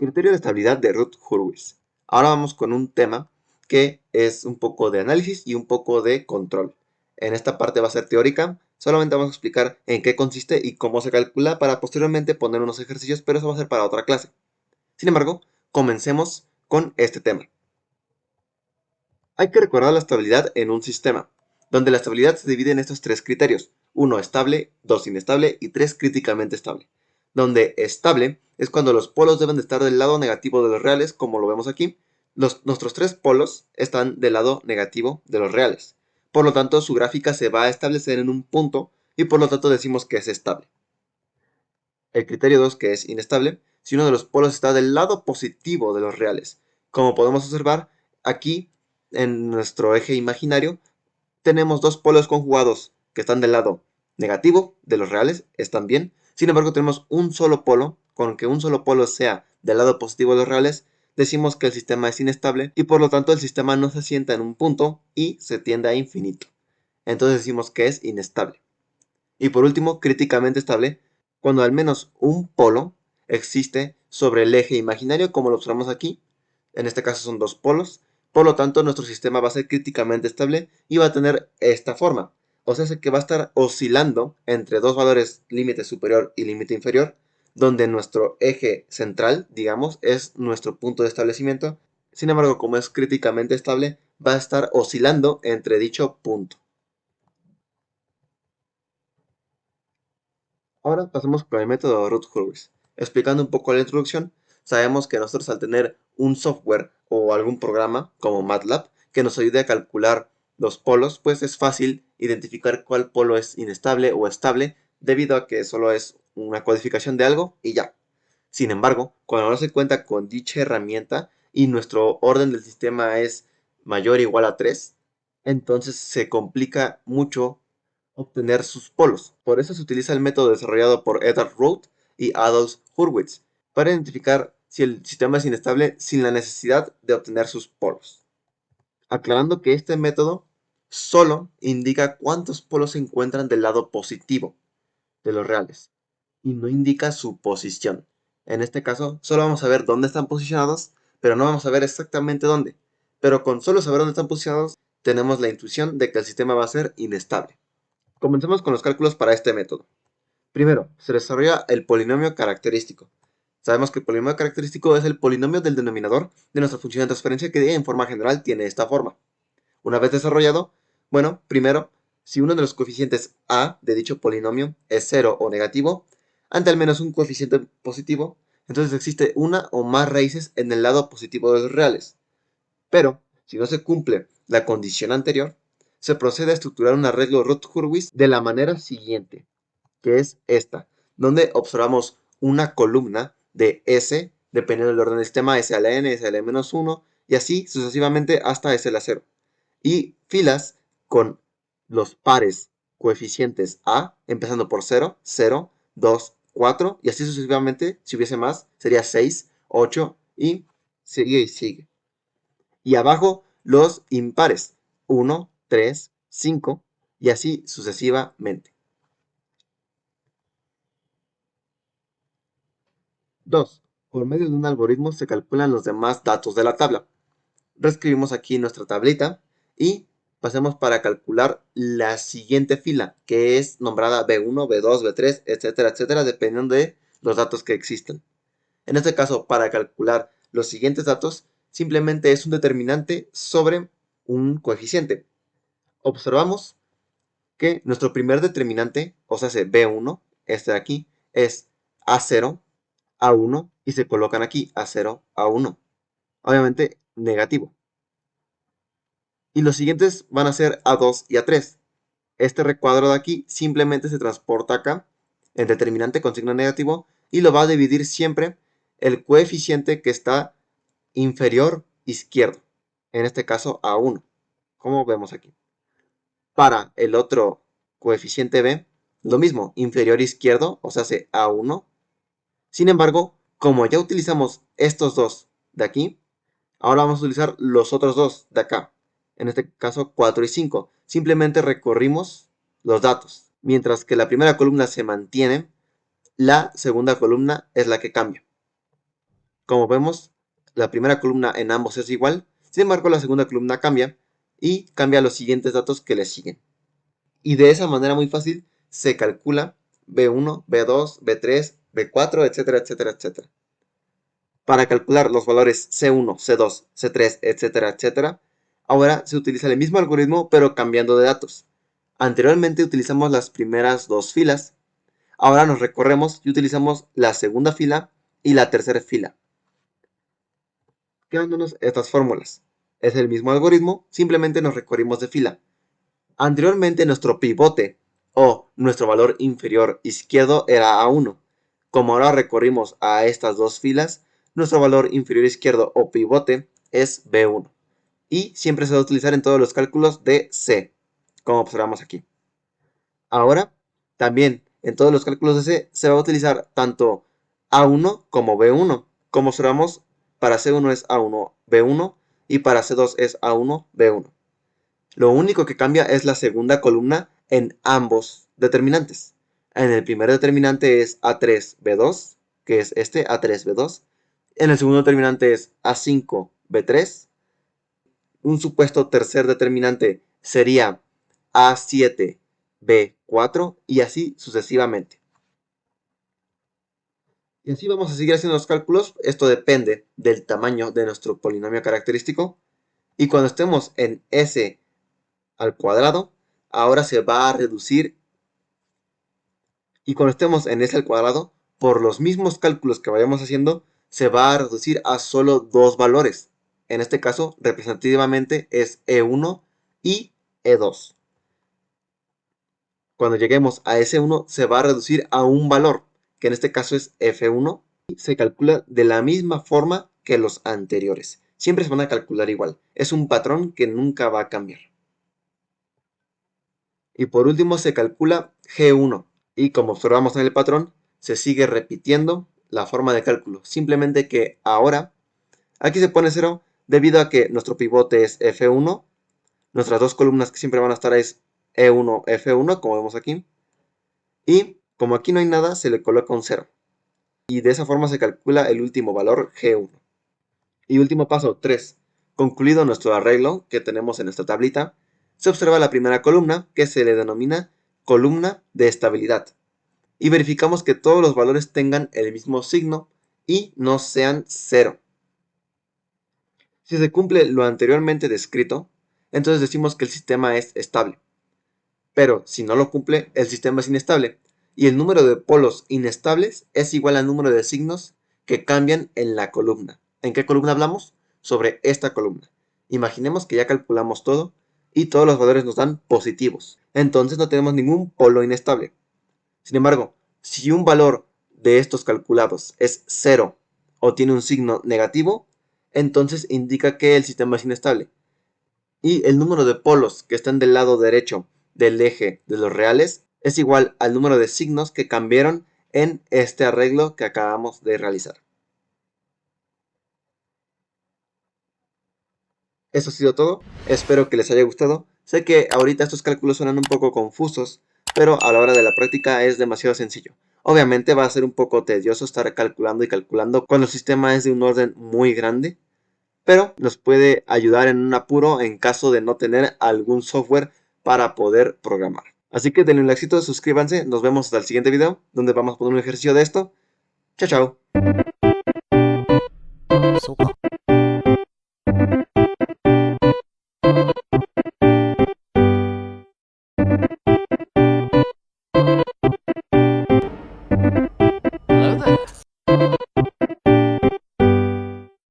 Criterio de estabilidad de Routh-Hurwitz. Ahora vamos con un tema que es un poco de análisis y un poco de control. En esta parte va a ser teórica, solamente vamos a explicar en qué consiste y cómo se calcula para posteriormente poner unos ejercicios, pero eso va a ser para otra clase. Sin embargo, comencemos con este tema. Hay que recordar la estabilidad en un sistema, donde la estabilidad se divide en estos tres criterios: 1 estable, 2 inestable y 3 críticamente estable. Donde estable es cuando los polos deben de estar del lado negativo de los reales, como lo vemos aquí. Nuestros tres polos están del lado negativo de los reales. Por lo tanto, su gráfica se va a establecer en un punto y por lo tanto decimos que es estable. El criterio 2, que es inestable, si uno de los polos está del lado positivo de los reales. Como podemos observar, aquí en nuestro eje imaginario tenemos dos polos conjugados que están del lado negativo de los reales, están bien. Sin embargo, tenemos un solo polo. Con que un solo polo sea del lado positivo de los reales, decimos que el sistema es inestable y por lo tanto el sistema no se asienta en un punto y se tiende a infinito. Entonces decimos que es inestable. Y por último, críticamente estable, cuando al menos un polo existe sobre el eje imaginario, como lo observamos aquí. En este caso son dos polos. Por lo tanto, nuestro sistema va a ser críticamente estable y va a tener esta forma. O sea, que va a estar oscilando entre dos valores, límite superior y límite inferior, donde nuestro eje central, digamos, es nuestro punto de establecimiento. Sin embargo, como es críticamente estable, va a estar oscilando entre dicho punto. Ahora pasemos con el método Routh-Hurwitz. Explicando un poco la introducción, sabemos que nosotros al tener un software o algún programa como MATLAB que nos ayude a calcular los polos, pues es fácil identificar cuál polo es inestable o estable debido a que solo es una codificación de algo y ya. Sin embargo, cuando no se cuenta con dicha herramienta y nuestro orden del sistema es mayor o igual a 3, entonces se complica mucho obtener sus polos. Por eso se utiliza el método desarrollado por Edward Routh y Adolf Hurwitz para identificar si el sistema es inestable sin la necesidad de obtener sus polos. Aclarando que este método solo indica cuántos polos se encuentran del lado positivo de los reales y no indica su posición. En este caso, solo vamos a ver dónde están posicionados, pero no vamos a ver exactamente dónde. Pero con solo saber dónde están posicionados, tenemos la intuición de que el sistema va a ser inestable. Comencemos con los cálculos para este método. Primero, se desarrolla el polinomio característico. Sabemos que el polinomio característico es el polinomio del denominador de nuestra función de transferencia que en forma general tiene esta forma. Una vez desarrollado, bueno, primero, si uno de los coeficientes a de dicho polinomio es 0 o negativo, ante al menos un coeficiente positivo, entonces existe una o más raíces en el lado positivo de los reales. Pero, si no se cumple la condición anterior, se procede a estructurar un arreglo Routh-Hurwitz de la manera siguiente, que es esta, donde observamos una columna de S, dependiendo del orden del sistema, S a la n, S a la n-1, y así sucesivamente hasta S a la 0. Y filas con los pares coeficientes A, empezando por 0, 0, 2, 4, y así sucesivamente. Si hubiese más, sería 6, 8, y sigue y sigue. Y abajo los impares, 1, 3, 5, y así sucesivamente. 2. Por medio de un algoritmo se calculan los demás datos de la tabla. Reescribimos aquí nuestra tablita y pasemos para calcular la siguiente fila, que es nombrada B1, B2, B3, etcétera, etcétera, dependiendo de los datos que existan. En este caso, para calcular los siguientes datos, simplemente es un determinante sobre un coeficiente. Observamos que nuestro primer determinante, o sea, B1, este de aquí, es A0, A1, y se colocan aquí A0, A1. Obviamente negativo. Y los siguientes van a ser A2 y A3. Este recuadro de aquí simplemente se transporta acá, el determinante con signo negativo, y lo va a dividir siempre el coeficiente que está inferior izquierdo. En este caso A1, como vemos aquí. Para el otro coeficiente B, lo mismo, inferior izquierdo, o sea, hace A1. Sin embargo, como ya utilizamos estos dos de aquí, ahora vamos a utilizar los otros dos de acá. En este caso 4 y 5. Simplemente recorrimos los datos. Mientras que la primera columna se mantiene, la segunda columna es la que cambia. Como vemos, la primera columna en ambos es igual, sin embargo la segunda columna cambia y cambia los siguientes datos que le siguen. Y de esa manera muy fácil se calcula B1, B2, B3, B4, etcétera, etcétera, etcétera. Para calcular los valores C1, C2, C3, etcétera, etcétera, ahora se utiliza el mismo algoritmo pero cambiando de datos. Anteriormente utilizamos las primeras dos filas, ahora nos recorremos y utilizamos la segunda fila y la tercera fila, quedándonos estas fórmulas. Es el mismo algoritmo, simplemente nos recorrimos de fila. Anteriormente nuestro pivote o nuestro valor inferior izquierdo era A1. Como ahora recorrimos a estas dos filas, nuestro valor inferior izquierdo o pivote es B1. Y siempre se va a utilizar en todos los cálculos de C, como observamos aquí. Ahora, también en todos los cálculos de C se va a utilizar tanto A1 como B1. Como observamos, para C1 es A1, B1 y para C2 es A1, B1. Lo único que cambia es la segunda columna en ambos determinantes. En el primer determinante es A3B2, que es este A3B2. En el segundo determinante es A5B3. Un supuesto tercer determinante sería A7B4 y así sucesivamente. Y así vamos a seguir haciendo los cálculos. Esto depende del tamaño de nuestro polinomio característico. Y cuando estemos en S al cuadrado, ahora se va a reducir. Y cuando estemos en S al cuadrado, por los mismos cálculos que vayamos haciendo, se va a reducir a solo dos valores. En este caso, representativamente es E1 y E2. Cuando lleguemos a S1, se va a reducir a un valor, que en este caso es F1, y se calcula de la misma forma que los anteriores. Siempre se van a calcular igual. Es un patrón que nunca va a cambiar. Y por último se calcula G1. Y como observamos en el patrón, se sigue repitiendo la forma de cálculo. Simplemente que ahora, aquí se pone 0 debido a que nuestro pivote es F1. Nuestras dos columnas que siempre van a estar es E1, F1, como vemos aquí. Y como aquí no hay nada, se le coloca un 0. Y de esa forma se calcula el último valor G1. Y último paso, 3. Concluido nuestro arreglo que tenemos en esta tablita, se observa la primera columna, que se le denomina columna de estabilidad. Y verificamos que todos los valores tengan el mismo signo y no sean 0. Si se cumple lo anteriormente descrito, entonces decimos que el sistema es estable. Pero si no lo cumple, el sistema es inestable. Y el número de polos inestables es igual al número de signos que cambian en la columna. ¿En qué columna hablamos? Sobre esta columna. Imaginemos que ya calculamos todo y todos los valores nos dan positivos. Entonces no tenemos ningún polo inestable. Sin embargo, si un valor de estos calculados es 0 o tiene un signo negativo, entonces indica que el sistema es inestable. Y el número de polos que están del lado derecho del eje de los reales es igual al número de signos que cambiaron en este arreglo que acabamos de realizar. Eso ha sido todo, espero que les haya gustado. Sé que ahorita estos cálculos suenan un poco confusos, pero a la hora de la práctica es demasiado sencillo. Obviamente va a ser un poco tedioso estar calculando y calculando cuando el sistema es de un orden muy grande, pero nos puede ayudar en un apuro en caso de no tener algún software para poder programar. Así que denle un likecito, suscríbanse, nos vemos hasta el siguiente video, donde vamos a poner un ejercicio de esto. Chao, chao. そうか。